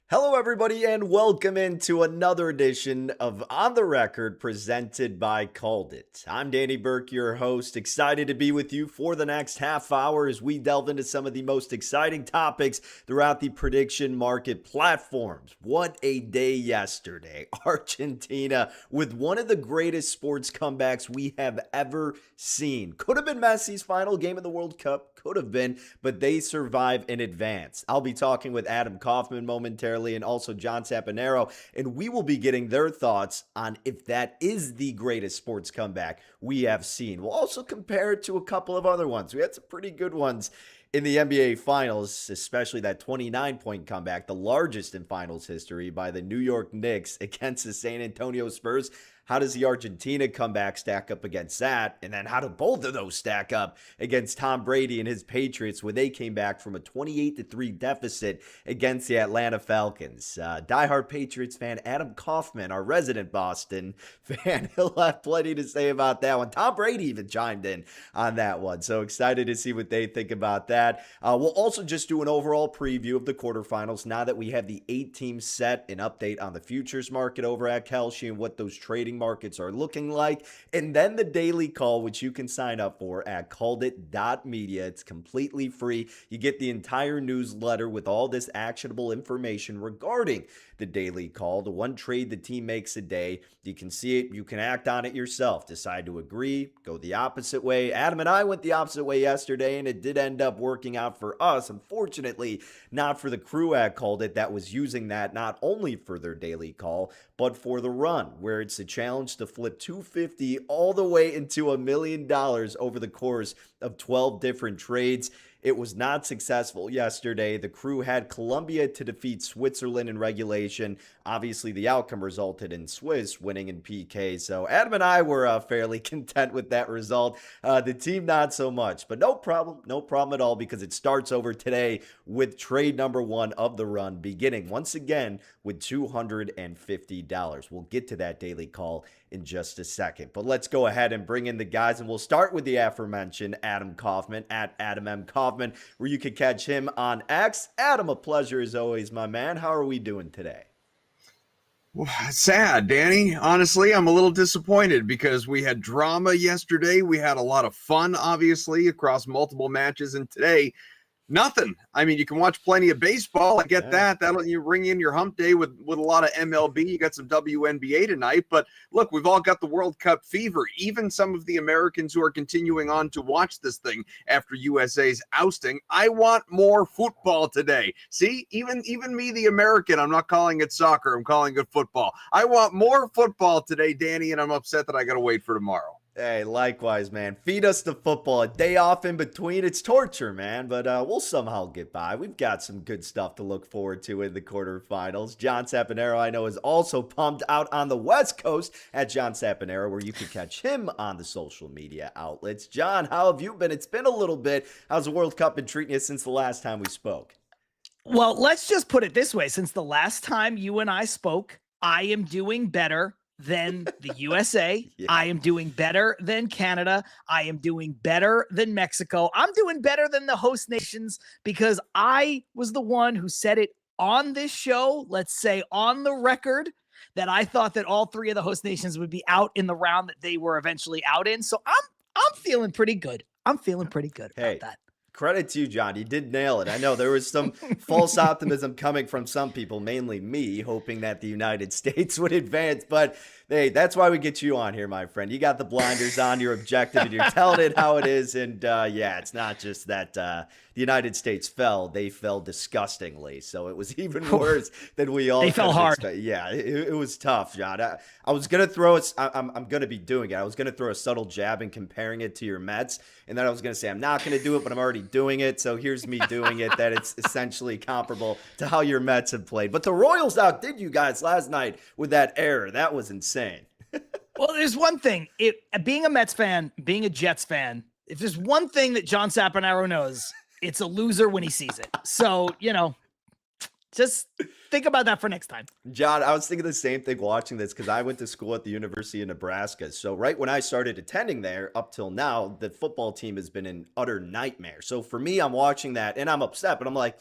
Hello, everybody, and welcome into another edition of On the Record presented by CalledIt. I'm Danny Burke, your host. Excited to be with you for the next half hour as we delve into some of the most exciting topics throughout the prediction market platforms. What a day yesterday. Argentina with one of the greatest sports comebacks we have ever seen. Could have been Messi's final game of the World Cup, could have been, but they survive in advance. I'll be talking with Adam Kaufman momentarily and also John Sapanero, and we will be getting their thoughts on if that is the greatest sports comeback we have seen. We'll also compare it to a couple of other ones. We had some pretty good ones in the NBA Finals, especially that 29-point comeback, the largest in finals history by the New York Knicks against the San Antonio Spurs. How does the Argentina comeback stack up against that? And then how do both of those stack up against Tom Brady and his Patriots when they came back from a 28-3 deficit against the Atlanta Falcons? Diehard Patriots fan Adam Kaufman, our resident Boston fan, he'll have plenty to say about that one. Tom Brady even chimed in on that one. So excited to see what they think about that. We'll also just do an overall preview of the quarterfinals now that we have the 8 teams set, an update on the futures market over at Kalshi and what those trading markets are looking like, and then the daily call, which you can sign up for at CalledIt.media. It's completely free. You get the entire newsletter with all this actionable information regarding the daily call, the one trade the team makes a day. You can see it, you can act on it yourself, decide to agree, go the opposite way. Adam and I went the opposite way yesterday, and it did end up working out for us. Unfortunately, not for the crew at CalledIt that was using that not only for their daily call, but for the run, where it's a challenge to flip 250 all the way into $1 million over the course of 12 different trades. It was not successful yesterday. The crew had Colombia to defeat Switzerland in regulation. Obviously, the outcome resulted in Swiss winning in PK. So Adam and I were fairly content with that result. The team, not so much. But no problem at all, because it starts over today with trade number 1 of the run, beginning once again with $250. We'll get to that daily call in just a second. But let's go ahead and bring in the guys, and we'll start with the aforementioned Adam Kaufman at Adam M. Kaufman, where you can catch him on X. Adam, a pleasure as always, my man. How are we doing today? Well, sad, Danny. Honestly, I'm a little disappointed because we had drama yesterday. We had a lot of fun, obviously, across multiple matches, and today, nothing. I mean, you can watch plenty of baseball. I get that. That'll you bring in your hump day with a lot of MLB. You got some WNBA tonight. But look, we've all got the World Cup fever. Even some of the Americans who are continuing on to watch this thing after USA's ousting. I want more football today. See, even me, the American, I'm not calling it soccer. I'm calling it football. I want more football today, Danny, and I'm upset that I got to wait for tomorrow. Hey, likewise, man. Feed us the football. A day off in between. It's torture, man, but we'll somehow get by. We've got some good stuff to look forward to in the quarterfinals. John Sapanero, I know, is also pumped out on the West Coast at John Sapanero, where you can catch him on the social media outlets. John, how have you been? It's been a little bit. How's the World Cup been treating you since the last time we spoke? Well, let's just put it this way. Since the last time you and I spoke, I am doing better than the USA. Yeah. I am doing better than Canada. I am doing better than Mexico. I'm doing better than the host nations because I was the one who said it on this show, let's say on the record, that I thought that all 3 of the host nations would be out in the round that they were eventually out in. So I'm feeling pretty good. I'm feeling pretty good about that. Credit to you, John. You did nail it. I know there was some false optimism coming from some people, mainly me, hoping that the United States would advance. But hey, that's why we get you on here, my friend. You got the blinders on, you're objective, and you're telling it how it is. And yeah, it's not just that the United States fell. They fell disgustingly. So it was even worse than we all They fell hard. Expect. Yeah, it was tough, John. I was going to throw it. I'm going to be doing it. I was going to throw a subtle jab and comparing it to your Mets. And then I was going to say, I'm not going to do it, but I'm already doing it. So here's me doing it, that it's essentially comparable to how your Mets have played. But the Royals outdid you guys last night with that error. That was insane. Well, there's one thing. Being a Mets fan, being a Jets fan, if there's one thing that John Sapanero knows, it's a loser when he sees it. So, just think about that for next time. John, I was thinking the same thing watching this because I went to school at the University of Nebraska. So right when I started attending there up till now, the football team has been an utter nightmare. So for me, I'm watching that and I'm upset, but I'm like,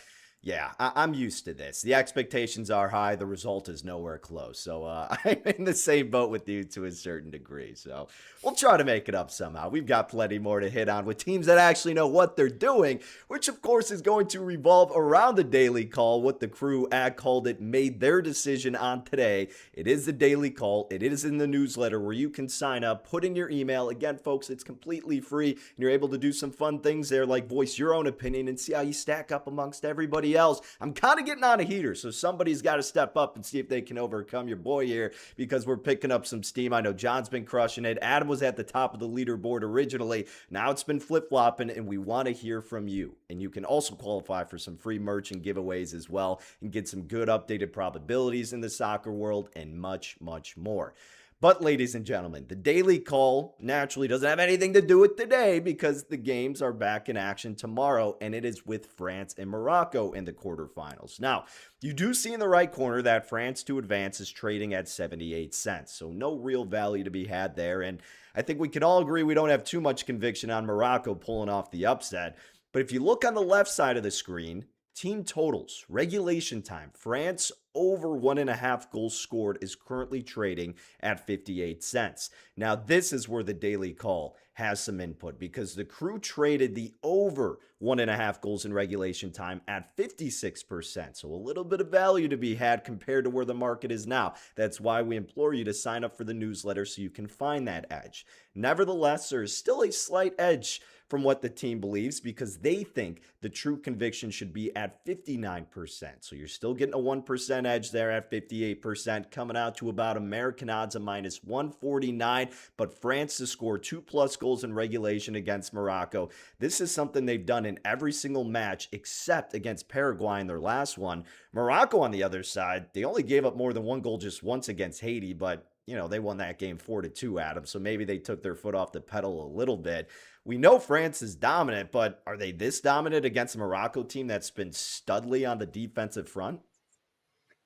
Yeah, I'm used to this. The expectations are high. The result is nowhere close. So I'm in the same boat with you to a certain degree. So we'll try to make it up somehow. We've got plenty more to hit on with teams that actually know what they're doing, which of course is going to revolve around the daily call, what the crew at Called It made their decision on today. It is the daily call. It is in the newsletter where you can sign up, put in your email. Again, folks, it's completely free. And you're able to do some fun things there like voice your own opinion and see how you stack up amongst everybody else. I'm kind of getting on a heater, so somebody's got to step up and see if they can overcome your boy here because we're picking up some steam. I know John's been crushing it. Adam was at the top of the leaderboard originally. Now it's been flip-flopping, and we want to hear from you. And you can also qualify for some free merch and giveaways as well and get some good updated probabilities in the soccer world and much, much more. But ladies and gentlemen, the daily call naturally doesn't have anything to do with today because the games are back in action tomorrow, and it is with France and Morocco in the quarterfinals. Now, you do see in the right corner that France to advance is trading at 78 cents, so no real value to be had there. And I think we can all agree we don't have too much conviction on Morocco pulling off the upset. But if you look on the left side of the screen, team totals, regulation time, France over 1.5 goals scored is currently trading at 58 cents. Now, this is where the daily call has some input because the crew traded the over 1.5 goals in regulation time at 56%. So a little bit of value to be had compared to where the market is now. That's why we implore you to sign up for the newsletter so you can find that edge. Nevertheless, there is still a slight edge from what the team believes because they think the true conviction should be at 59%. So you're still getting a 1% edge there at 58%, coming out to about American odds of minus 149. But France to score 2+ goals in regulation against Morocco. This is something they've done in every single match except against Paraguay in their last one. Morocco on the other side, they only gave up more than 1 goal just once against Haiti, but they won that game 4-2, Adam. So maybe they took their foot off the pedal a little bit. We know France is dominant, but are they this dominant against a Morocco team that's been studly on the defensive front?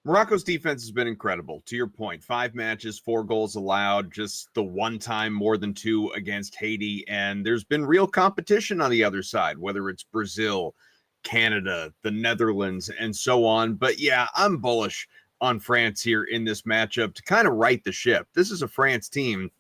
Morocco's defense has been incredible. To your point, 5 matches, 4 goals allowed, just the one time more than 2 against Haiti. And there's been real competition on the other side, whether it's Brazil, Canada, the Netherlands, and so on. But yeah, I'm bullish on France here in this matchup to kind of right the ship. This is a France team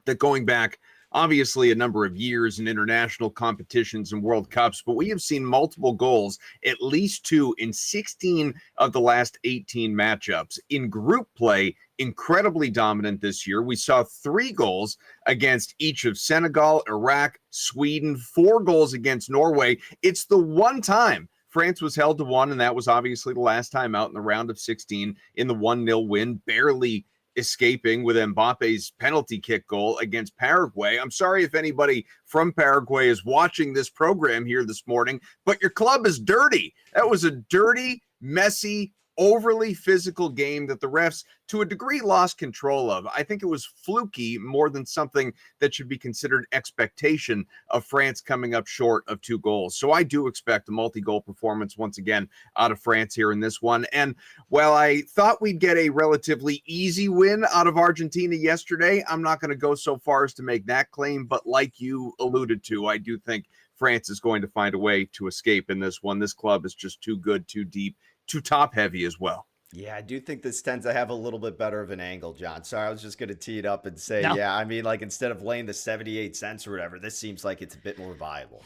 that going back obviously a number of years in international competitions and World Cups, but we have seen multiple goals, at least 2 in 16 of the last 18 matchups. In group play, incredibly dominant this year. We saw 3 goals against each of Senegal, Iraq, Sweden, 4 goals against Norway. It's the one time France was held to 1, and that was obviously the last time out in the round of 16 in the 1-0 win, barely escaping with Mbappe's penalty kick goal against Paraguay. I'm sorry if anybody from Paraguay is watching this program here this morning, but your club is dirty. That was a dirty, messy, overly physical game that the refs, to a degree, lost control of. I think it was fluky more than something that should be considered expectation of France coming up short of 2 goals. So I do expect a multi-goal performance once again out of France here in this one. And while I thought we'd get a relatively easy win out of Argentina yesterday, I'm not going to go so far as to make that claim. But like you alluded to, I do think France is going to find a way to escape in this one. This club is just too good, too deep, too top heavy as well. Yeah, I do think this tends to have a little bit better of an angle, John. Sorry, I was just going to tee it up and say, No. yeah, I mean, like instead of laying the 78 cents or whatever, this seems like it's a bit more viable.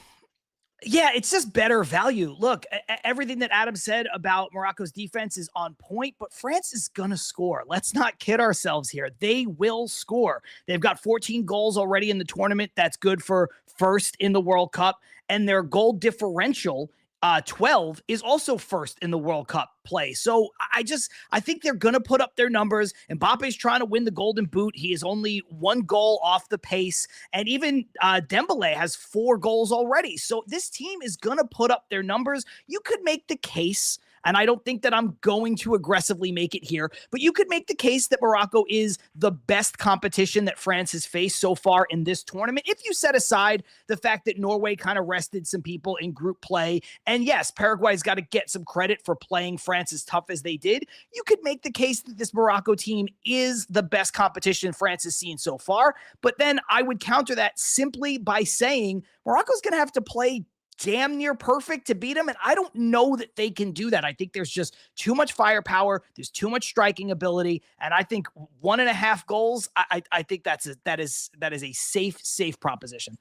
Yeah, it's just better value. Look, everything that Adam said about Morocco's defense is on point, but France is going to score. Let's not kid ourselves here. They will score. They've got 14 goals already in the tournament. That's good for first in the World Cup. And their goal differential 12 is also first in the World Cup play. So I think they're going to put up their numbers. Mbappe's trying to win the Golden Boot. He is only 1 goal off the pace. And even Dembele has 4 goals already. So this team is going to put up their numbers. You could make the case, and I don't think that I'm going to aggressively make it here, but you could make the case that Morocco is the best competition that France has faced so far in this tournament. If you set aside the fact that Norway kind of rested some people in group play, and yes, Paraguay's got to get some credit for playing France as tough as they did, you could make the case that this Morocco team is the best competition France has seen so far. But then I would counter that simply by saying Morocco's going to have to play damn near perfect to beat them. And I don't know that they can do that. I think there's just too much firepower. There's too much striking ability. And I think 1.5 goals, I think that is a safe proposition.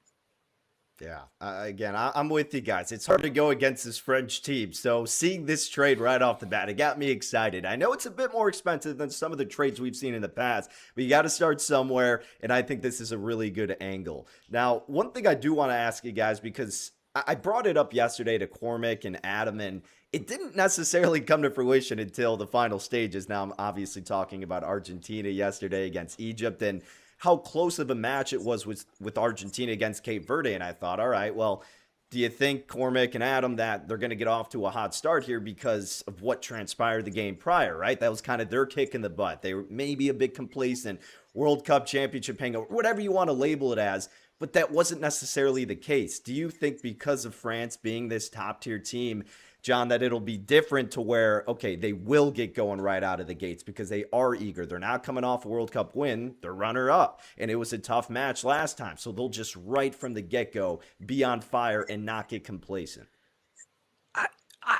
Yeah, again, I'm with you guys. It's hard to go against this French team. So seeing this trade right off the bat, it got me excited. I know it's a bit more expensive than some of the trades we've seen in the past, but you got to start somewhere. And I think this is a really good angle. Now, one thing I do want to ask you guys, because I brought it up yesterday to Cormac and Adam, and it didn't necessarily come to fruition until the final stages. Now, I'm obviously talking about Argentina yesterday against Egypt, and how close of a match it was with Argentina against Cape Verde. And I thought, all right, well, do you think, Cormac and Adam, that they're going to get off to a hot start here because of what transpired the game prior, right? That was kind of their kick in the butt. They were maybe a bit complacent, World Cup championship hangover, whatever you want to label it as, but that wasn't necessarily the case. Do you think because of France being this top tier team, John, that it'll be different to where, okay, they will get going right out of the gates because they are eager. They're not coming off a World Cup win. They're runner up. And it was a tough match last time. So they'll just right from the get-go be on fire and not get complacent.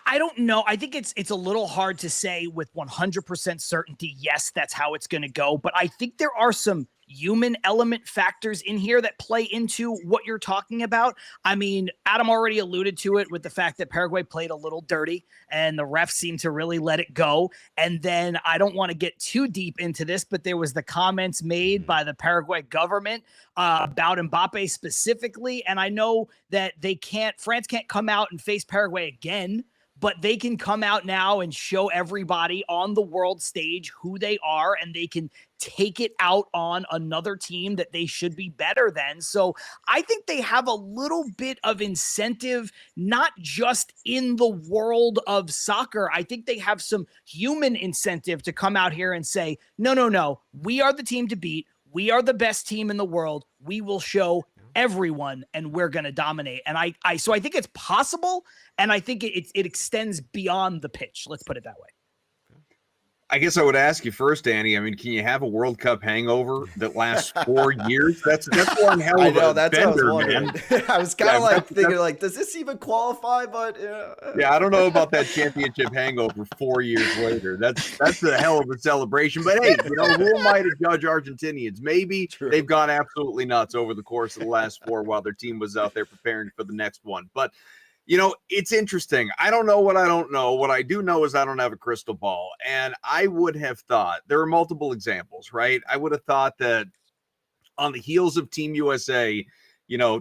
I don't know. I think it's a little hard to say with 100% certainty, yes, that's how it's going to go. But I think there are some human element factors in here that play into what you're talking about. I mean, Adam already alluded to it with the fact that Paraguay played a little dirty and the refs seemed to really let it go. And then I don't want to get too deep into this, but there was the comments made by the Paraguay government about Mbappe specifically. And I know that France can't come out and face Paraguay again, but they can come out now and show everybody on the world stage who they are, and they can take it out on another team that they should be better than. So I think they have a little bit of incentive, not just in the world of soccer. I think they have some human incentive to come out here and say, no, we are the team to beat. We are the best team in the world. We will show everyone, and we're going to dominate. And so I think it's possible, and I think it extends beyond the pitch. Let's put it that way. I guess I would ask you first, Danny. I mean, can you have a World Cup hangover that lasts 4 years? That's one hell of a bender, man. I was kind of thinking, does this even qualify? But yeah, I don't know about that championship hangover 4 years later. That's a hell of a celebration. But hey, who am I to judge Argentinians? Maybe they've gone absolutely nuts over the course of the last 4 while their team was out there preparing for the next one. But it's interesting. I don't know what I don't know. What I do know is I don't have a crystal ball. And I would have thought there are multiple examples, right? I would have thought that on the heels of Team USA,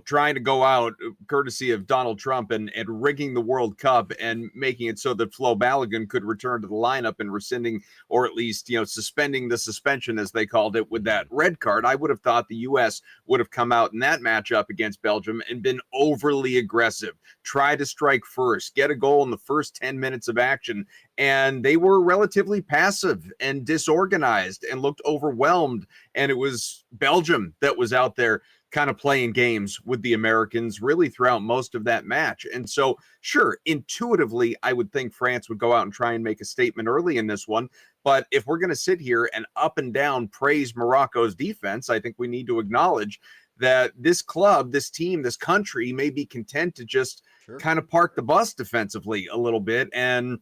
trying to go out courtesy of Donald Trump and rigging the World Cup and making it so that Flo Balogun could return to the lineup and rescinding, or at least, suspending the suspension, as they called it, with that red card. I would have thought the U.S. would have come out in that matchup against Belgium and been overly aggressive, try to strike first, get a goal in the first 10 minutes of action. And they were relatively passive and disorganized and looked overwhelmed. And it was Belgium that was out there kind of playing games with the Americans really throughout most of that match. And so, sure, intuitively, I would think France would go out and try and make a statement early in this one. But if we're going to sit here and up and down praise Morocco's defense, I think we need to acknowledge that this club, this team, this country may be content to just kind of park the bus defensively a little bit and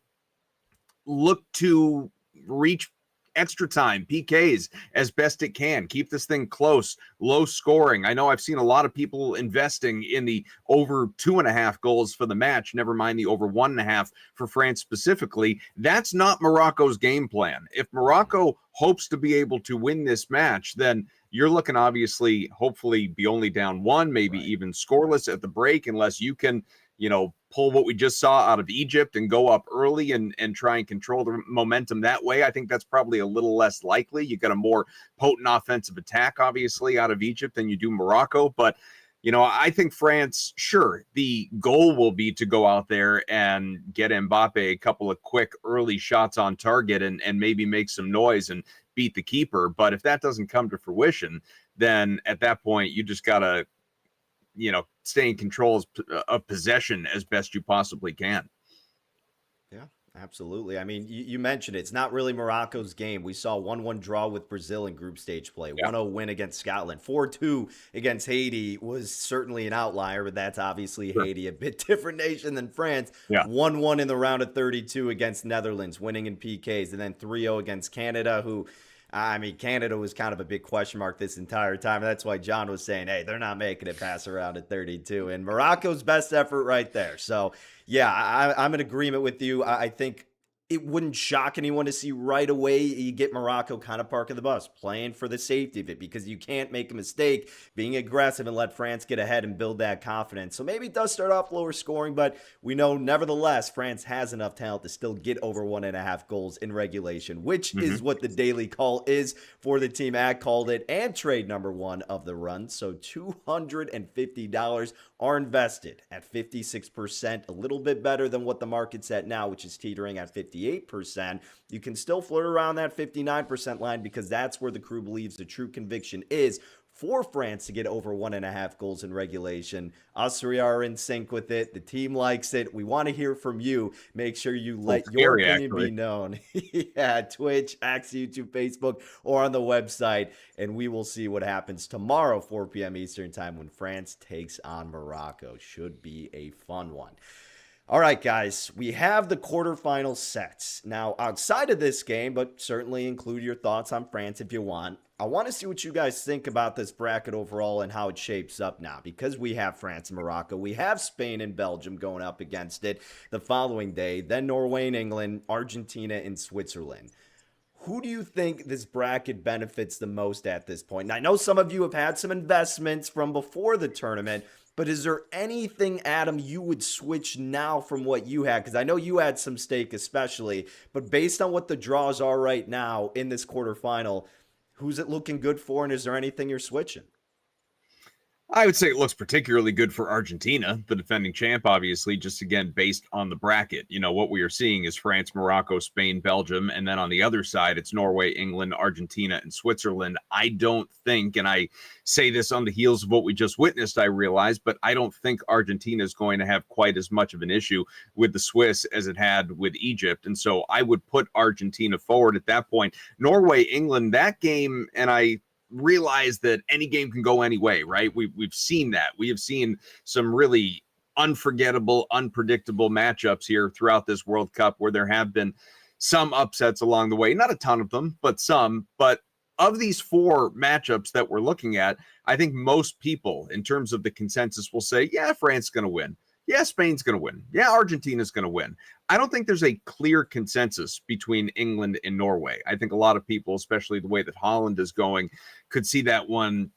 look to reach extra time, PKs, as best it can. Keep this thing close, low scoring. I know I've seen a lot of people investing in the over 2.5 goals for the match, never mind the over 1.5 for France specifically. That's not Morocco's game plan. If Morocco hopes to be able to win this match, then you're looking, obviously, hopefully be only down 1, maybe even scoreless at the break, unless you can, pull what we just saw out of Egypt and go up early and try and control the momentum that way. I think that's probably a little less likely. You got a more potent offensive attack, obviously, out of Egypt than you do Morocco. But, I think France, sure, the goal will be to go out there and get Mbappe a couple of quick early shots on target and maybe make some noise and beat the keeper. But if that doesn't come to fruition, then at that point, you just got to, stay in control of possession as best you possibly can. Yeah, Absolutely. I mean, you mentioned it. It's not really Morocco's game. We saw 1-1 draw with Brazil in group stage play, Yeah. 1-0 win against Scotland. 4-2 against Haiti was certainly an outlier, but that's obviously Sure. Haiti, a bit different nation than France. Yeah. 1-1 in the round of 32 against Netherlands, winning in PKs, and then 3-0 against Canada, who, I mean, Canada was kind of a big question mark this entire time. That's why John was saying, hey, they're not making it past around at 32. And Morocco's best effort right there. So, yeah, I'm in agreement with you. I think it wouldn't shock anyone to see right away you get Morocco kind of parking the bus, playing for the safety of it, because you can't make a mistake being aggressive and let France get ahead and build that confidence. So maybe it does start off lower scoring, but we know nevertheless France has enough talent to still get over 1.5 goals in regulation, which is what the daily call is for the team at Called It and trade number 1 of the run. So $250 are invested at 56%, a little bit better than what the market's at now, which is teetering at 58%. You can still flirt around that 59% line because that's where the crew believes the true conviction is for France to get over 1.5 goals in regulation. Us three are in sync with it. The team likes it. We want to hear from you. Make sure you let your opinion be known. Yeah, Twitch, X, YouTube, Facebook, or on the website. And we will see what happens tomorrow, 4 p.m. Eastern time, when France takes on Morocco. Should be a fun one. All right, guys, we have the quarterfinal sets. Now, outside of this game, but certainly include your thoughts on France if you want, I want to see what you guys think about this bracket overall and how it shapes up now, because we have France and Morocco. We have Spain and Belgium going up against it the following day, then Norway and England, Argentina and Switzerland. Who do you think this bracket benefits the most at this point? And I know some of you have had some investments from before the tournament, but is there anything, Adam, you would switch now from what you had? Because I know you had some stake especially, but based on what the draws are right now in this quarterfinal, who's it looking good for, and is there anything you're switching? I would say it looks particularly good for Argentina, the defending champ, obviously, just again, based on the bracket. You know, what we are seeing is France, Morocco, Spain, Belgium, and then on the other side, it's Norway, England, Argentina, and Switzerland. I don't think, and I say this on the heels of what we just witnessed, I realize, but I don't think Argentina is going to have quite as much of an issue with the Swiss as it had with Egypt. And so I would put Argentina forward at that point. Norway, England, that game, and I realize that any game can go any way, right? We've seen that. We have seen some really unforgettable, unpredictable matchups here throughout this World Cup where there have been some upsets along the way. Not a ton of them, but some. But of these 4 matchups that we're looking at, I think most people, in terms of the consensus, will say, yeah, France is going to win. Yeah, Spain's going to win. Yeah, Argentina's going to win. I don't think there's a clear consensus between England and Norway. I think a lot of people, especially the way that Holland is going, could see that one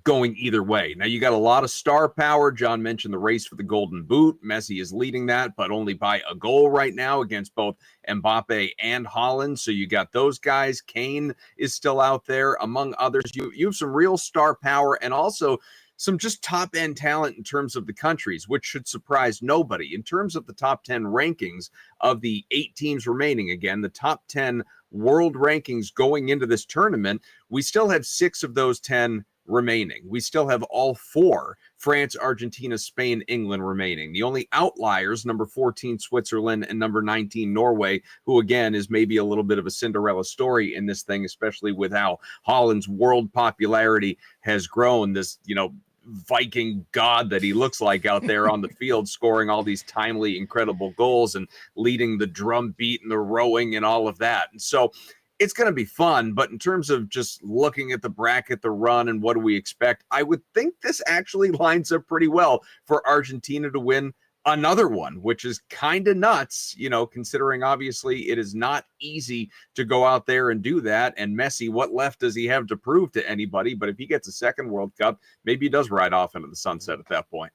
going either way. Now, you got a lot of star power. John mentioned the race for the Golden Boot. Messi is leading that, but only by a goal right now against both Mbappe and Holland. So you got those guys. Kane is still out there, among others. You have some real star power and also some just top-end talent in terms of the countries, which should surprise nobody. In terms of the top 10 rankings of the 8 teams remaining, again, the top 10 world rankings going into this tournament, we still have 6 of those 10 remaining. We still have all 4, France, Argentina, Spain, England remaining. The only outliers, number 14, Switzerland, and number 19, Norway, who again is maybe a little bit of a Cinderella story in this thing, especially with how Holland's world popularity has grown. This, Viking god that he looks like out there on the field, scoring all these timely, incredible goals and leading the drum beat and the rowing and all of that. And so it's going to be fun. But in terms of just looking at the bracket, the run, and what do we expect, I would think this actually lines up pretty well for Argentina to win another one, which is kind of nuts, considering obviously it is not easy to go out there and do that. And Messi, what left does he have to prove to anybody? But if he gets a second World Cup, maybe he does ride off into the sunset at that point.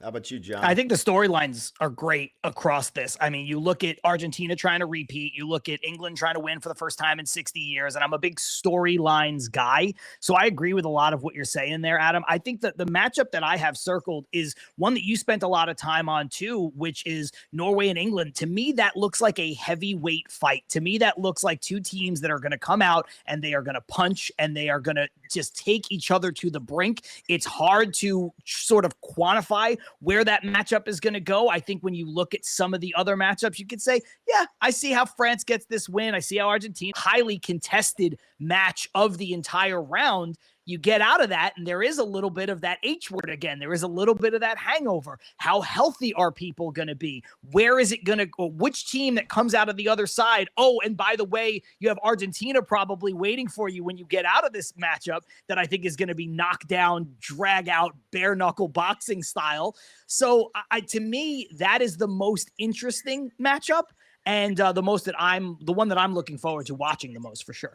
How about you, John? I think the storylines are great across this. I mean, you look at Argentina trying to repeat, you look at England trying to win for the first time in 60 years, and I'm a big storylines guy. So I agree with a lot of what you're saying there, Adam. I think that the matchup that I have circled is one that you spent a lot of time on too, which is Norway and England. To me, that looks like a heavyweight fight. To me, that looks like 2 teams that are going to come out and they are going to punch and they are going to just take each other to the brink. It's hard to sort of quantify where that matchup is going to go. I think when you look at some of the other matchups, you could say, yeah, I see how France gets this win. I see how Argentina, highly contested match of the entire round. You get out of that, and there is a little bit of that H word again. There is a little bit of that hangover. How healthy are people going to be? Where is it going to go? Which team that comes out of the other side? Oh, and by the way, you have Argentina probably waiting for you when you get out of this matchup that I think is going to be knocked down, drag out, bare knuckle boxing style. So to me, that is the most interesting matchup, and the one that I'm looking forward to watching the most for sure.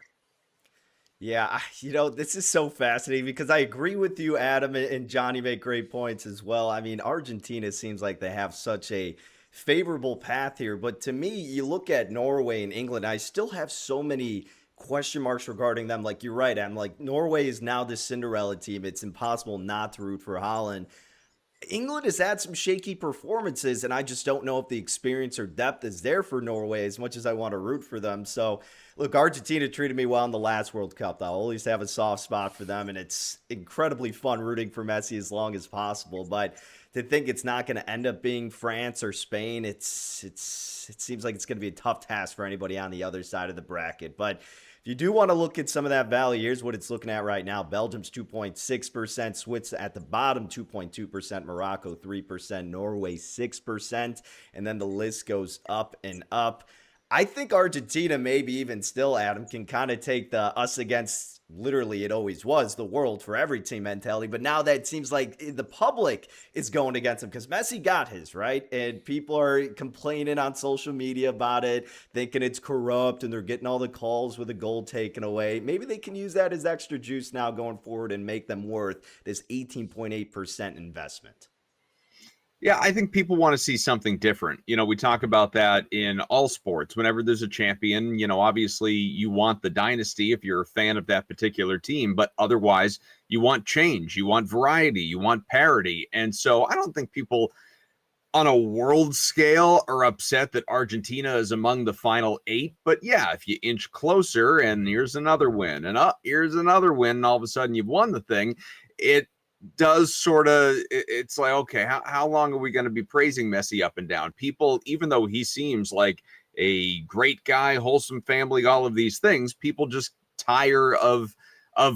Yeah, this is so fascinating because I agree with you, Adam, and Johnny make great points as well. I mean, Argentina seems like they have such a favorable path here, but to me, you look at Norway and England, I still have so many question marks regarding them. Like, you're right, Adam. Like, Norway is now the Cinderella team. It's impossible not to root for Holland. England has had some shaky performances, and I just don't know if the experience or depth is there for Norway as much as I want to root for them. So, look, Argentina treated me well in the last World Cup. I'll always have a soft spot for them, and it's incredibly fun rooting for Messi as long as possible. But to think it's not going to end up being France or Spain, it seems like it's going to be a tough task for anybody on the other side of the bracket. But if you do want to look at some of that value, here's what it's looking at right now. Belgium's 2.6%, Swiss at the bottom, 2.2%, Morocco 3%, Norway 6%, and then the list goes up and up. I think Argentina, maybe even still, Adam, can kind of take the us against, literally it always was, the world for every team mentality. But now that seems like the public is going against them because Messi got his, right? And people are complaining on social media about it, thinking it's corrupt and they're getting all the calls with a goal taken away. Maybe they can use that as extra juice now going forward and make them worth this 18.8% investment. Yeah, I think people want to see something different. We talk about that in all sports. Whenever there's a champion, obviously you want the dynasty if you're a fan of that particular team, but otherwise you want change, you want variety, you want parity. And so I don't think people on a world scale are upset that Argentina is among the final 8. But yeah, if you inch closer and here's another win and here's another win, and all of a sudden you've won the thing, it does sort of, it's like, okay, how long are we going to be praising Messi up and down? People, even though he seems like a great guy, wholesome family, all of these things, people just tire of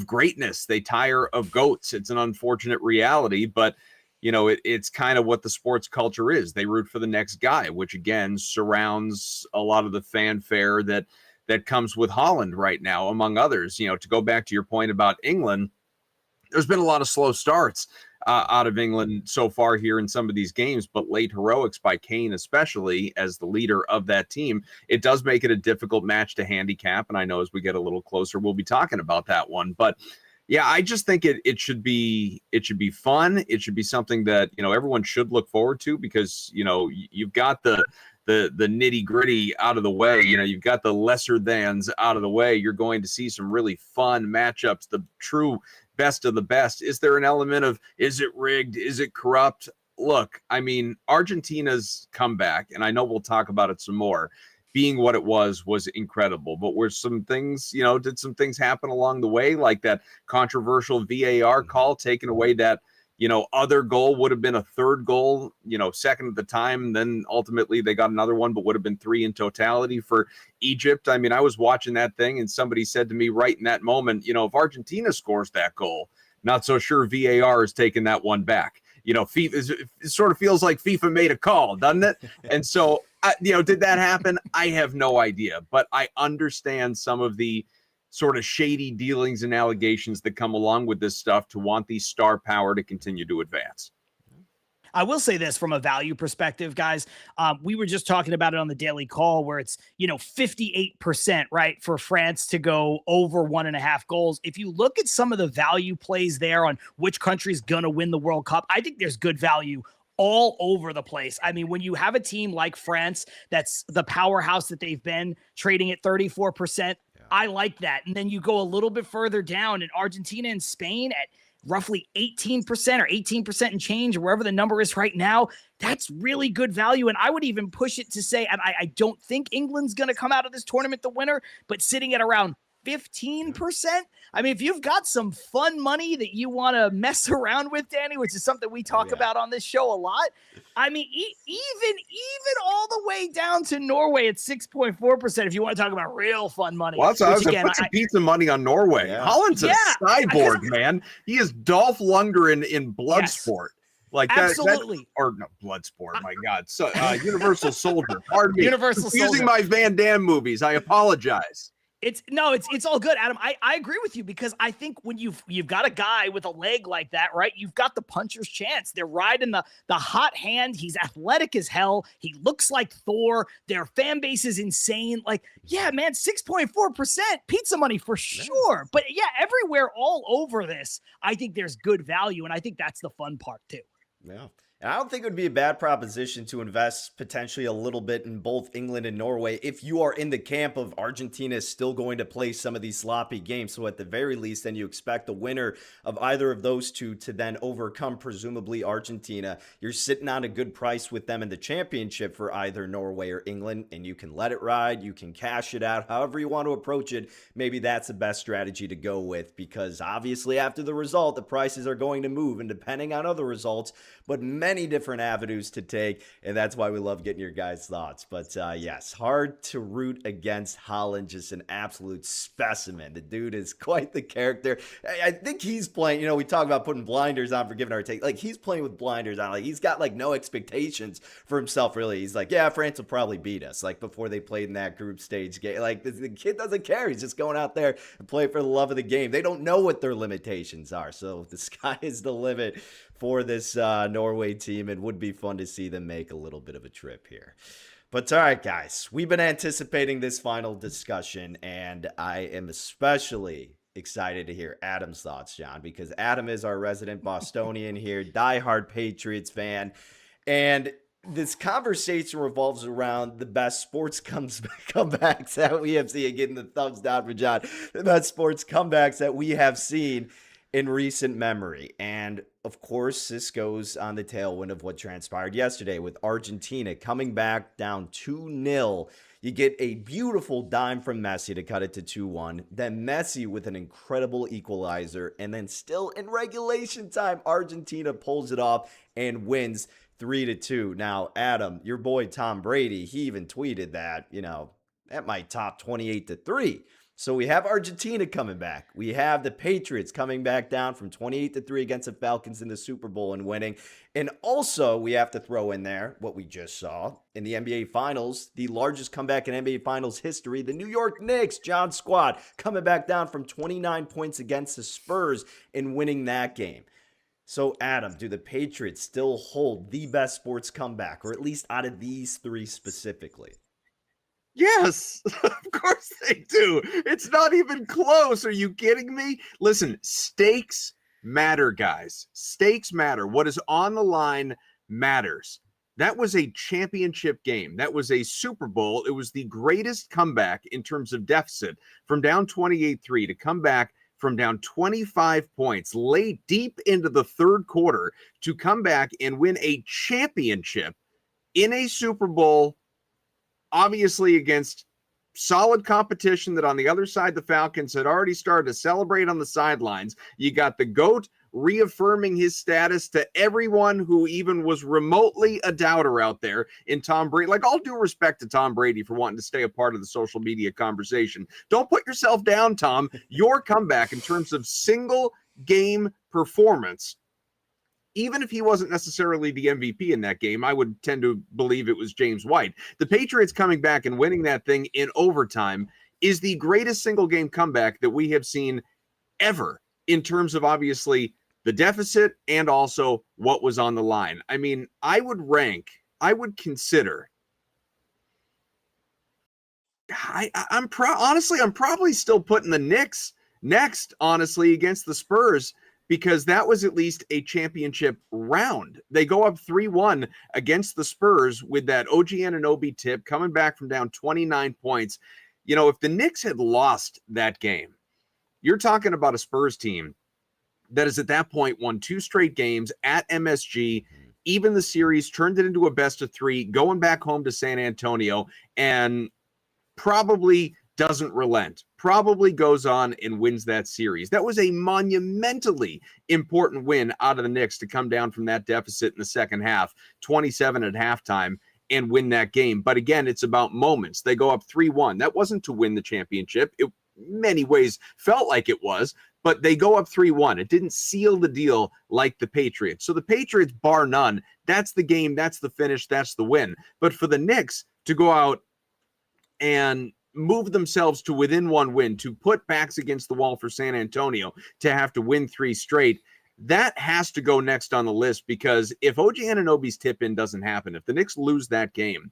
greatness. They tire of GOATs. It's an unfortunate reality, but it's kind of what the sports culture is. They root for the next guy, which again surrounds a lot of the fanfare that comes with Holland right now, among others. To go back to your point about England, there's been a lot of slow starts out of England so far here in some of these games, but late heroics by Kane, especially as the leader of that team, it does make it a difficult match to handicap. And I know as we get a little closer, we'll be talking about that one. But yeah, I just think it should be fun. It should be something that everyone should look forward to because you've got the nitty gritty out of the way. You've got the lesser thans out of the way. You're going to see some really fun matchups, the true best of the best. Is there an element of, is it rigged? Is it corrupt? Look, I mean, Argentina's comeback, and I know we'll talk about it some more, being what it was incredible. But were some things, did some things happen along the way, like that controversial VAR call taking away that, other goal would have been a third goal, second at the time. Then ultimately they got another one, but would have been 3 in totality for Egypt. I mean, I was watching that thing and somebody said to me right in that moment, if Argentina scores that goal, not so sure VAR is taking that one back. FIFA, it sort of feels like FIFA made a call, doesn't it? And so, did that happen? I have no idea, but I understand some of the sort of shady dealings and allegations that come along with this stuff to want the star power to continue to advance. I will say this from a value perspective, guys. We were just talking about it on the daily call where it's, 58%, right, for France to go over 1.5 goals. If you look at some of the value plays there on which country's going to win the World Cup, I think there's good value all over the place. I mean, when you have a team like France, that's the powerhouse that they've been trading at 34%, I like that. And then you go a little bit further down in Argentina and Spain at roughly 18% or 18% and change, or wherever the number is right now. That's really good value. And I would even push it to say, and I don't think England's going to come out of this tournament the winner, but sitting at around 15%. I mean, if you've got some fun money that you want to mess around with, Danny, which is something we talk about on this show a lot. I mean, even all the way down to Norway at 6.4%. If you want to talk about real fun money, well, I was going to put some pizza money on Norway. Yeah. Holland's a cyborg, man. He is Dolph Lundgren in Bloodsport. Like that, absolutely. Or no, Bloodsport. My God, so Universal Soldier. Pardon me. Universal Soldier. Using my Van Damme movies. I apologize. It's all good, Adam. I agree with you, because I think when you've got a guy with a leg like that, right? You've got the puncher's chance. They're riding the hot hand. He's athletic as hell. He looks like Thor. Their fan base is insane. Like, yeah, man, 6.4% pizza money for sure. But yeah, everywhere all over this, I think there's good value, and I think that's the fun part too. Yeah. And I don't think it would be a bad proposition to invest potentially a little bit in both England and Norway if you are in the camp of Argentina is still going to play some of these sloppy games. So at the very least, then you expect the winner of either of those two to then overcome presumably Argentina. You're sitting on a good price with them in the championship for either Norway or England, and you can let it ride. You can cash it out however you want to approach it. Maybe that's the best strategy to go with, because obviously after the result, the prices are going to move, and depending on other results, but many different avenues to take, and that's why we love getting your guys' thoughts. But yes, hard to root against Holland, just an absolute specimen. The dude is quite the character. I think he's playing, we talk about putting blinders on for giving our take. Like, he's playing with blinders on. Like, he's got like no expectations for himself, really. He's like, yeah, France will probably beat us, like before they played in that group stage game. Like, the kid doesn't care. He's just going out there and playing for the love of the game. They don't know what their limitations are, so the sky is the limit for this Norway team, and would be fun to see them make a little bit of a trip here. But all right, guys, we've been anticipating this final discussion, and I am especially excited to hear Adam's thoughts, John, because Adam is our resident Bostonian here, diehard Patriots fan, and this conversation revolves around the best sports comebacks that we have seen. Getting the thumbs down for John. The best sports comebacks that we have seen in recent memory. And of course, this goes on the tailwind of what transpired yesterday with Argentina coming back down 2-0. You get a beautiful dime from Messi to cut it to 2-1. Then Messi with an incredible equalizer. And then still in regulation time, Argentina pulls it off and wins 3-2. Now, Adam, your boy Tom Brady, he even tweeted that, that might top 28-3. So we have Argentina coming back. We have the Patriots coming back down from 28-3 against the Falcons in the Super Bowl and winning. And also, we have to throw in there what we just saw in the NBA Finals, the largest comeback in NBA Finals history, the New York Knicks, John Squad, coming back down from 29 points against the Spurs and winning that game. So, Adam, do the Patriots still hold the best sports comeback, or at least out of these three specifically? Yes, of course they do. It's not even close. Are you kidding me? Listen, stakes matter, guys. Stakes matter. What is on the line matters. That was a championship game. That was a Super Bowl. It was the greatest comeback in terms of deficit from down 28-3 to come back from down 25 points, late deep into the third quarter to come back and win a championship in a Super Bowl, obviously against solid competition that on the other side, the Falcons had already started to celebrate on the sidelines. You got the GOAT reaffirming his status to everyone who even was remotely a doubter out there in Tom Brady. Like, all due respect to Tom Brady for wanting to stay a part of the social media conversation. Don't put yourself down, Tom. Your comeback in terms of single game performance, even if he wasn't necessarily the MVP in that game, I would tend to believe it was James White. The Patriots coming back and winning that thing in overtime is the greatest single game comeback that we have seen ever in terms of obviously the deficit and also what was on the line. I mean, consider, I'm probably still putting the Knicks next, honestly, against the Spurs, because that was at least a championship round. They go up 3-1 against the Spurs with that OG Anunoby tip coming back from down 29 points. If the Knicks had lost that game, you're talking about a Spurs team that is at that point won 2 straight games at MSG, even the series, turned it into a best of 3, going back home to San Antonio, and probably doesn't relent, probably goes on and wins that series. That was a monumentally important win out of the Knicks to come down from that deficit in the second half, 27 at halftime, and win that game. But again, it's about moments. They go up 3-1. That wasn't to win the championship. It in many ways felt like it was, but they go up 3-1. It didn't seal the deal like the Patriots. So the Patriots, bar none, that's the game, that's the finish, that's the win. But for the Knicks to go out and move themselves to within one win, to put backs against the wall for San Antonio, to have to win 3 straight, that has to go next on the list, because if OG Anunoby's tip-in doesn't happen, if the Knicks lose that game,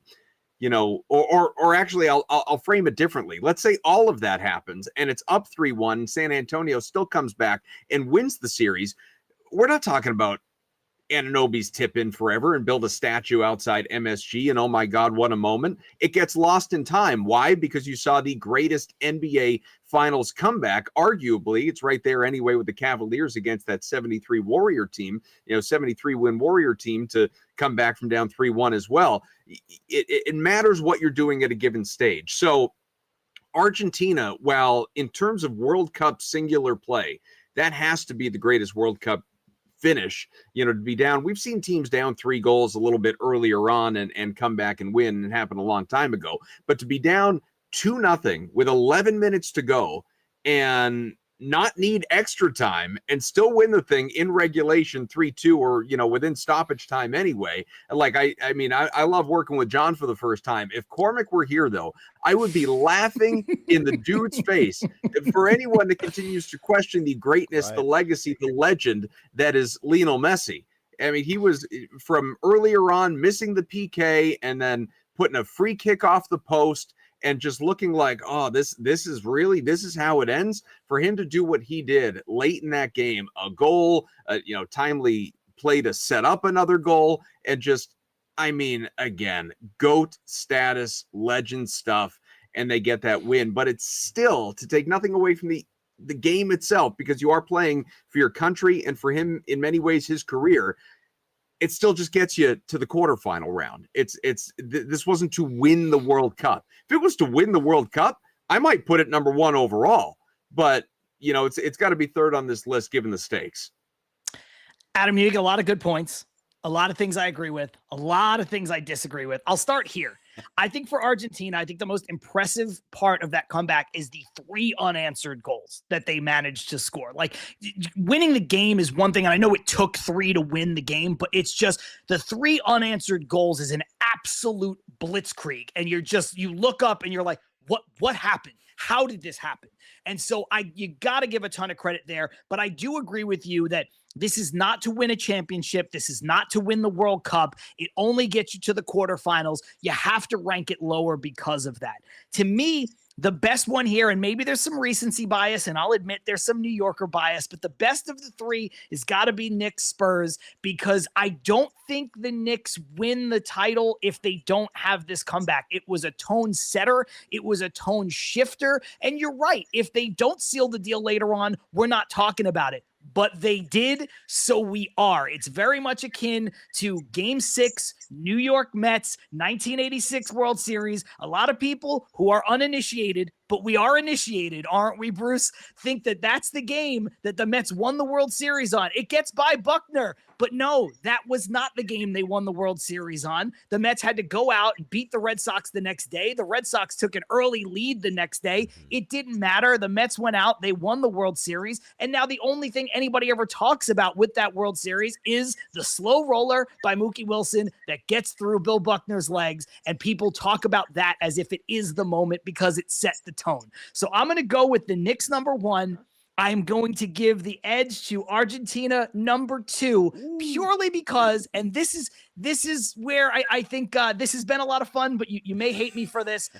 you know, or actually I'll frame it differently. Let's say all of that happens and it's up 3-1, San Antonio still comes back and wins the series. We're not talking about Anunoby's tip in forever and build a statue outside MSG and oh my God, what a moment. It gets lost in time. Why? Because you saw the greatest NBA Finals comeback. Arguably, it's right there anyway with the Cavaliers against that 73 Warrior team, 73 win Warrior team to come back from down 3-1 as well. It matters what you're doing at a given stage. So Argentina, while in terms of World Cup singular play, that has to be the greatest World Cup finish, to be down. We've seen teams down 3 goals a little bit earlier on and come back and win, and it happened a long time ago. But to be down 2-0 with 11 minutes to go and not need extra time and still win the thing in regulation 3-2 or, within stoppage time anyway. Like, I love working with John for the first time. If Cormac were here, though, I would be laughing in the dude's face. For anyone that continues to question the greatness, the legacy, the legend that is Lionel Messi. I mean, he was from earlier on missing the PK and then putting a free kick off the post and just looking like, oh, this is how it ends. For him to do what he did late in that game, a goal, timely play to set up another goal, and just, again, GOAT status, legend stuff, and they get that win. But it's still, to take nothing away from the game itself, because you are playing for your country and for him, in many ways, his career, it still just gets you to the quarterfinal round. This wasn't to win the World Cup. If it was to win the World Cup, I might put it number 1 overall. But, it's got to be third on this list given the stakes. Adam, you get a lot of good points. A lot of things I agree with. A lot of things I disagree with. I'll start here. I think for Argentina, I think the most impressive part of that comeback is the 3 unanswered goals that they managed to score. Like, winning the game is one thing, and I know it took 3 to win the game, but it's just the 3 unanswered goals is an absolute blitzkrieg. And you look up and you're like, what happened? How did this happen? And so you got to give a ton of credit there, but I do agree with you that this is not to win a championship. This is not to win the World Cup. It only gets you to the quarterfinals. You have to rank it lower because of that. To me, the best one here, and maybe there's some recency bias, and I'll admit there's some New Yorker bias, but the best of the 3 has got to be Knicks Spurs, because I don't think the Knicks win the title if they don't have this comeback. It was a tone setter. It was a tone shifter. And you're right. If they don't seal the deal later on, we're not talking about it. But they did, so we are. It's very much akin to Game 6, New York Mets, 1986 World Series. A lot of people who are uninitiated, but we are initiated, aren't we, Bruce? Think that that's the game that the Mets won the World Series on. It gets by Buckner. But no, that was not the game they won the World Series on. The Mets had to go out and beat the Red Sox the next day. The Red Sox took an early lead the next day. It didn't matter. The Mets went out. They won the World Series. And now the only thing anybody ever talks about with that World Series is the slow roller by Mookie Wilson that gets through Bill Buckner's legs. And people talk about that as if it is the moment because it set the tone. So I'm going to go with the Knicks number 1. I'm going to give the edge to Argentina number 2, purely because, and this is where I think this has been a lot of fun, but you may hate me for this.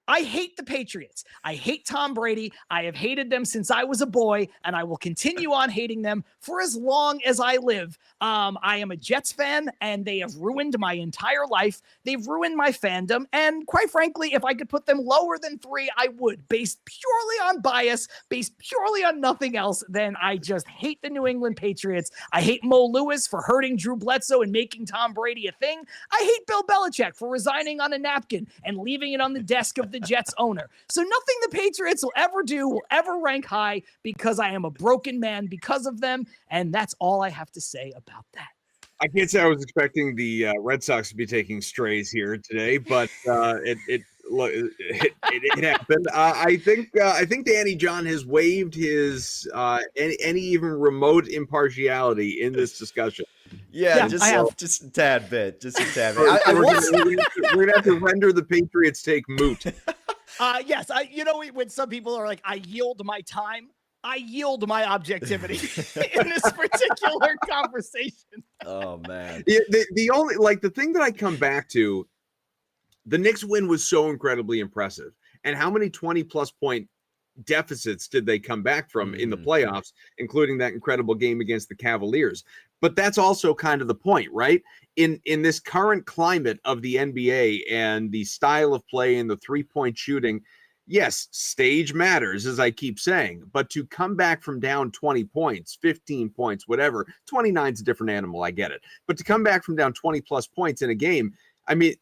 I hate the Patriots. I hate Tom Brady. I have hated them since I was a boy, and I will continue on hating them for as long as I live. I am a Jets fan, and they have ruined my entire life. They've ruined my fandom, and quite frankly, if I could put them lower than 3, I would, based purely on bias, based purely on nothing else. Then I just hate the New England Patriots. I hate Mo Lewis for hurting Drew Bledsoe and making Tom Brady a thing. I hate Bill Belichick for resigning on a napkin and leaving it on the desk of the Jets owner. So nothing the Patriots will ever do will ever rank high because I am a broken man because of them. And that's all I have to say about that. I can't say I was expecting the Red Sox to be taking strays here today, but it happened. I think Danny John has waived his any even remote impartiality in this discussion. Yeah, just a tad bit. Just a tad bit. We're gonna have to render the Patriots take moot. Yes, when some people are like, I yield my time, I yield my objectivity in this particular conversation. Oh man. The only the thing that I come back to, the Knicks win was so incredibly impressive. And how many 20+ point deficits did they come back from in the playoffs, including that incredible game against the Cavaliers? But that's also kind of the point, right? In this current climate of the NBA and the style of play and the 3-point shooting, yes, stage matters, as I keep saying, but to come back from down 20 points, 15 points, whatever, 29 is a different animal, I get it. But to come back from down 20+ points in a game, I mean,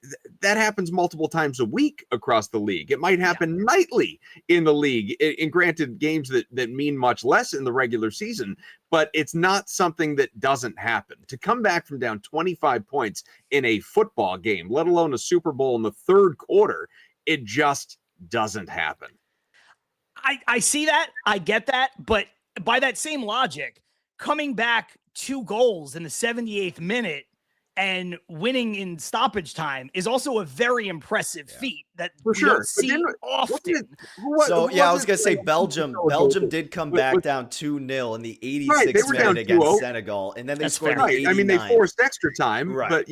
that happens multiple times a week across the league. It might happen nightly in the league, in granted games that mean much less in the regular season, but it's not something that doesn't happen. To come back from down 25 points in a football game, let alone a Super Bowl in the third quarter, it just doesn't happen. I see that. I get that. But by that same logic, coming back 2 goals in the 78th minute and winning in stoppage time is also a very impressive feat that for you don't see often. I was going to say Belgium did come back down 2-0 in the 86th minute against Senegal, and then they scored the 89th. I mean, they forced extra time, right. But,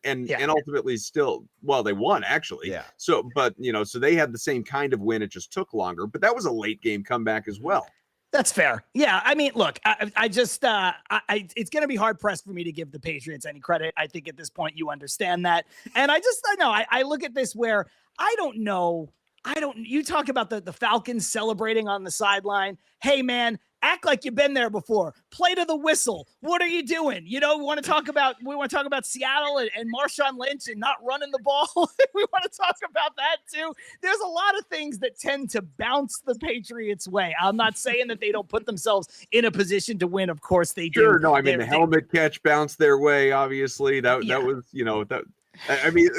and ultimately still, they won, actually. Yeah. So, but, so they had the same kind of win. It just took longer, but that was a late game comeback as well. That's fair. Yeah. I mean, look, it's going to be hard pressed for me to give the Patriots any credit. I think at this point you understand that. And I look at this where I don't know. You talk about the Falcons celebrating on the sideline. Hey man, act like you've been there before. Play to the whistle. What are you doing? We want to talk about Seattle and Marshawn Lynch and not running the ball. We want to talk about that too. There's a lot of things that tend to bounce the Patriots' way. I'm not saying that they don't put themselves in a position to win. Of course they do. Sure. No, I mean, the helmet catch bounced their way. Obviously that was, I mean,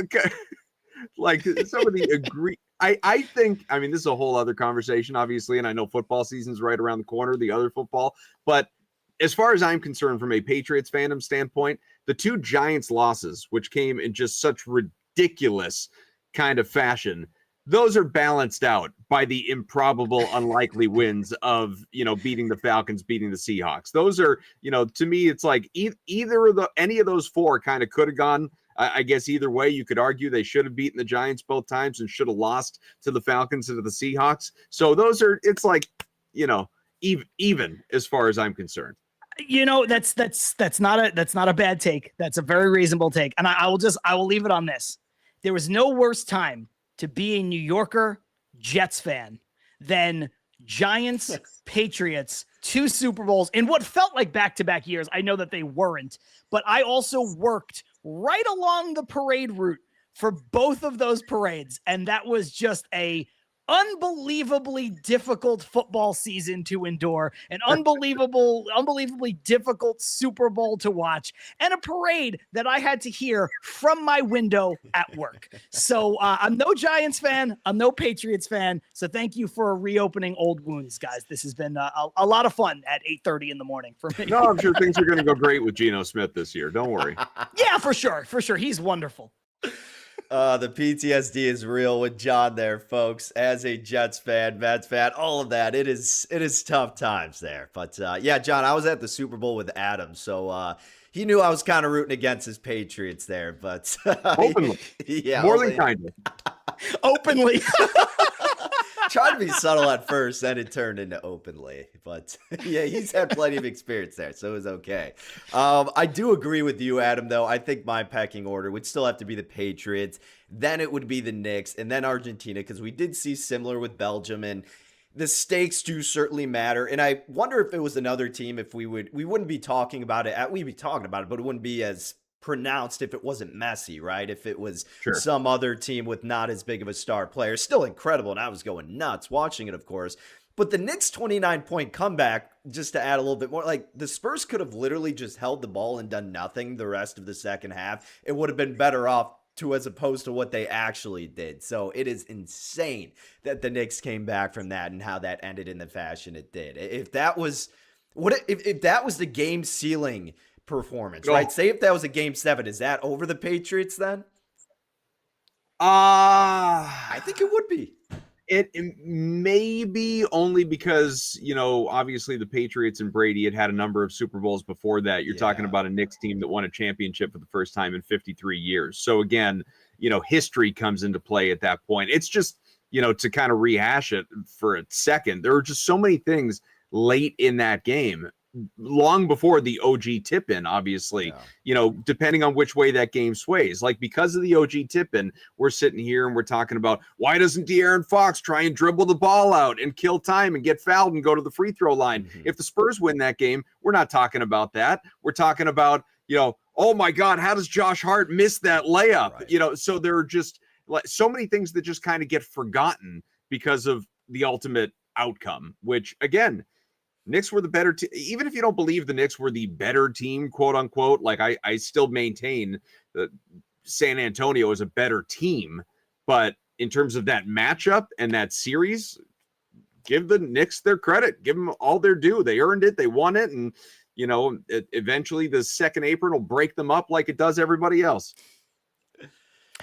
somebody agree. I think, this is a whole other conversation, obviously, and I know football season's right around the corner, the other football, but as far as I'm concerned, from a Patriots fandom standpoint, the 2 Giants losses, which came in just such ridiculous kind of fashion, those are balanced out by the improbable, unlikely wins of, beating the Falcons, beating the Seahawks. Those are, to me, it's like any of those 4 kind of could have gone. I guess either way, you could argue they should have beaten the Giants both times and should have lost to the Falcons and to the Seahawks. So it's like, even as far as I'm concerned. That's not a bad take. That's a very reasonable take. And I will leave it on this. There was no worse time to be a New Yorker Jets fan than Giants, Patriots, 2 Super Bowls in what felt like back-to-back years. I know that they weren't, but I also worked right along the parade route for both of those parades. And that was just a unbelievably difficult football season to endure, an unbelievably difficult Super Bowl to watch, and a parade that I had to hear from my window at work. So I'm no Giants fan. I'm no Patriots fan. So thank you for reopening old wounds, guys. This has been a lot of fun at 8:30 in the morning for me. No, I'm sure things are going to go great with Geno Smith this year. Don't worry. Yeah, for sure. For sure. He's wonderful. The PTSD is real with John there, folks. As a Jets fan, Mets fan, all of that. It is tough times there. But yeah, John, I was at the Super Bowl with Adam, so he knew I was kind of rooting against his Patriots there. But openly, yeah, more than kindly, openly. Tried to be subtle at first, then it turned into openly. But yeah, he's had plenty of experience there, so it was okay. I do agree with you, Adam, though. I think my pecking order would still have to be the Patriots. Then it would be the Knicks, and then Argentina, because we did see similar with Belgium, and the stakes do certainly matter. And I wonder if it was another team, if we wouldn't be talking about it. We'd be talking about it, but it wouldn't be as pronounced if it wasn't Messi, right? If it was Sure. some other team with not as big of a star player. Still incredible, and I was going nuts watching it, of course. But the Knicks' 29-point comeback, just to add a little bit more, like the Spurs could have literally just held the ball and done nothing the rest of the second half. It would have been better off to as opposed to what they actually did. So it is insane that the Knicks came back from that and how that ended in the fashion it did. If that was if that was the game sealing performance, right? Say if that was a game 7, is that over the Patriots then? I think it would be. It may be only because, obviously the Patriots and Brady had a number of Super Bowls before that. You're talking about a Knicks team that won a championship for the first time in 53 years. So again, history comes into play at that point. It's just, to kind of rehash it for a second, there were just so many things late in that game, long before the OG tip-in, obviously, depending on which way that game sways. Like, because of the OG tip-in, we're sitting here and we're talking about, why doesn't De'Aaron Fox try and dribble the ball out and kill time and get fouled and go to the free throw line? If the Spurs win that game, we're not talking about that. We're talking about, oh my God, how does Josh Hart miss that layup? Right. So there are just like so many things that just kind of get forgotten because of the ultimate outcome, which again, Knicks were the better team. Even if you don't believe the Knicks were the better team, quote unquote, like I still maintain that San Antonio is a better team. But in terms of that matchup and that series, give the Knicks their credit. Give them all their due. They earned it. They won it. And, eventually the second apron will break them up like it does everybody else.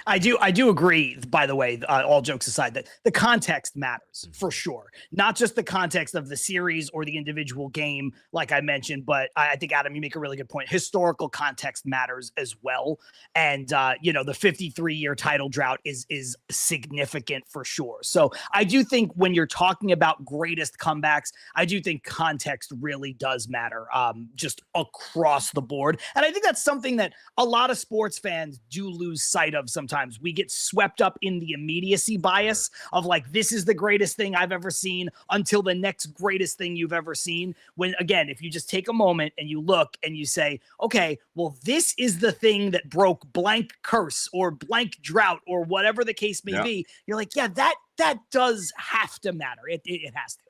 I do agree, by the way, all jokes aside, that the context matters for sure. Not just the context of the series or the individual game, like I mentioned, but I think, Adam, you make a really good point. Historical context matters as well. And, the 53-year title drought is significant for sure. So I do think when you're talking about greatest comebacks, I do think context really does matter, just across the board. And I think that's something that a lot of sports fans do lose sight of sometimes. We get swept up in the immediacy bias of like, this is the greatest thing I've ever seen until the next greatest thing you've ever seen. When again, if you just take a moment and you look and you say, okay, well, this is the thing that broke blank curse or blank drought or whatever the case may be. You're like, yeah, that does have to matter. It has to.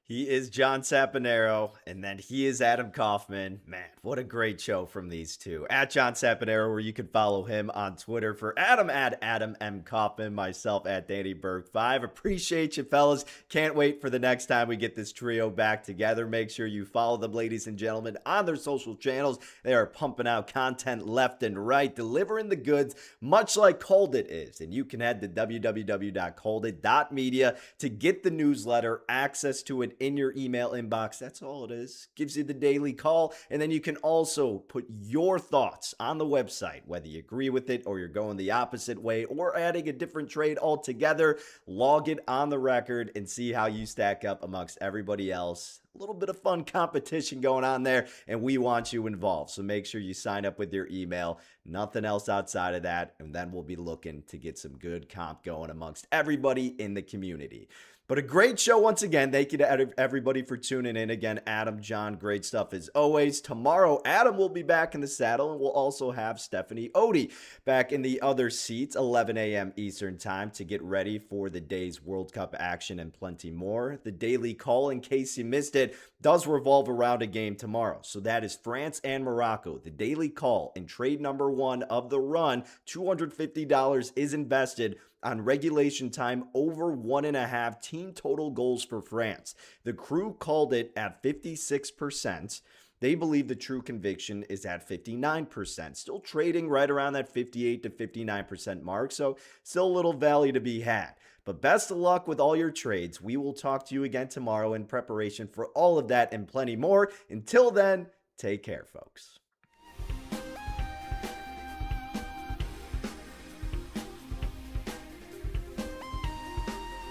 He is John Saponaro, and then he is Adam Kaufman. Man, what a great show from these two. At John Saponaro, where you can follow him on Twitter. For Adam, at Adam M. Kaufman. Myself, at Danny Burke 5. Appreciate you, fellas. Can't wait for the next time we get this trio back together. Make sure you follow them, ladies and gentlemen, on their social channels. They are pumping out content left and right, delivering the goods, much like CalledIt is. And you can head to www.calledit.media to get the newsletter, access to it in your email inbox. That's all it is. Gives you the daily call. And then you can also put your thoughts on the website, whether you agree with it or you're going the opposite way or adding a different trade altogether. Log it on the record and see how you stack up amongst everybody else. A little bit of fun competition going on there, and we want you involved. So make sure you sign up with your email. Nothing else outside of that, and then we'll be looking to get some good comp going amongst everybody in the community. But a great show once again. Thank you to everybody for tuning in. Again, Adam, John, great stuff as always. Tomorrow, Adam will be back in the saddle, and we'll also have Stephanie Odie back in the other seats, 11 a.m. Eastern time, to get ready for the day's World Cup action and plenty more. The daily call, in case you missed it, does revolve around a game tomorrow. So that is France and Morocco. The daily call in trade number 1 of the run, $250 is invested on regulation time over 1.5 team total goals for France. The crew called it at 56%. They believe the true conviction is at 59%. Still trading right around that 58 to 59% mark, so still a little value to be had. But best of luck with all your trades. We will talk to you again tomorrow in preparation for all of that and plenty more. Until then, take care, folks.